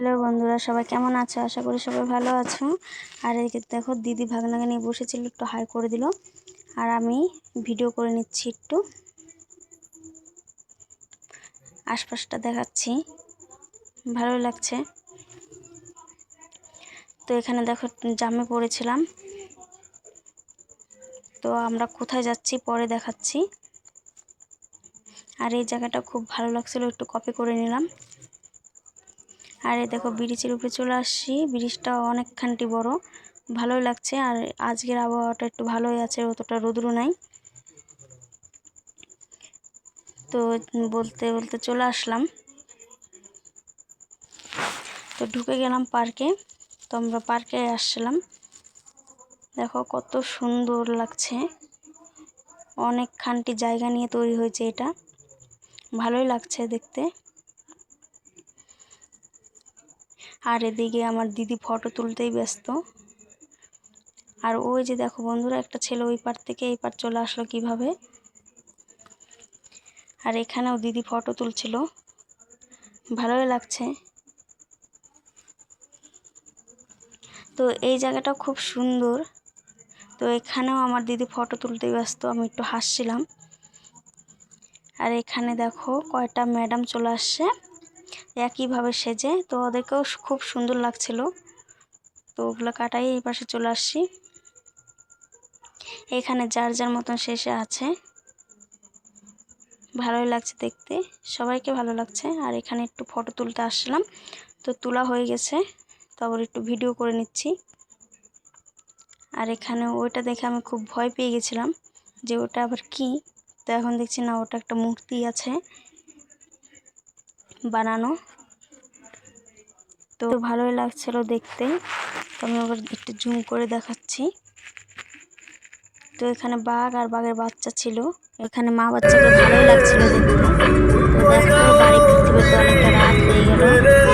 Hello বন্ধুরা, সবাই কেমন আছো? আশা করি সবাই ভালো আছো। আর এদিকে দেখো, দিদি ভাগনাকে নিয়ে বসেছিল, একটু হাই করে দিল। আর আমি ভিডিও করে নিচ্ছি, একটু আশপাশটা দেখাচ্ছি, ভালো লাগছে। তো এখানে দেখো জামে পড়েছিলাম। তো আমরা কোথায় যাচ্ছি পরে দেখাচ্ছি। আর এই জায়গাটা খুব ভালো লাগছিল, একটু কপি করে নিলাম। আর এই দেখো ব্রিজের উপরে চলে আসছি। ব্রিজটা অনেকখানটি বড়, ভালোই লাগছে। আর আজকের আবহাওয়াটা একটু ভালোই আছে, অতটা রোদ্র নাই। তো বলতে বলতে চলে আসলাম। তো ঢুকে গেলাম পার্কে। তো আমরা পার্কে আসছিলাম। দেখো কত সুন্দর লাগছে, অনেকখানটি জায়গা নিয়ে তৈরি হয়েছে এটা, ভালোই লাগছে দেখতে। আর এদিকে আমার দিদি ফটো তুলতেই ব্যস্ত। আর ওই যে দেখো বন্ধুরা, একটা ছেলে ওই পার থেকে এই পার চলে আসলো কিভাবে। আর এখানেও দিদি ফটো তুলছিল, ভালোই লাগছে। তো এই জায়গাটা খুব সুন্দর। তো এখানেও আমার দিদি ফটো তুলতে ব্যস্ত, আমি একটু হাসছিলাম। আর এখানে দেখো কয়টা ম্যাডাম চলে আসছে একইভাবে সেজে, তো ওদেরকেও খুব সুন্দর লাগছিল। তো ওগুলো কাটাই এই পাশে চলে আসছি। এখানে যার যার মতন শেষে আছে, ভালোই লাগছে দেখতে, সবাইকে ভালো লাগছে। আর এখানে একটু ফটো তুলতে আসলাম, তো তোলা হয়ে গেছে, তো আবার একটু ভিডিও করে নিচ্ছি। আর এখানে ওইটা দেখে আমি খুব ভয় পেয়ে গেছিলাম যে ওটা আবার কি। তো এখন দেখছি না, ওটা একটা মূর্তি আছে বানানো। তো ভালোই লাগছিল দেখতে। তো আমি আবার একটু জুম করে দেখাচ্ছি। তো এখানে বাঘ আর বাঘের বাচ্চা ছিল, এখানে মা বাচ্চাকে ভালোই লাগছিল দেখতে। তো দেখো বাড়ি ফিরতে ফিরতে অনেকটা রাত হয়ে গেল।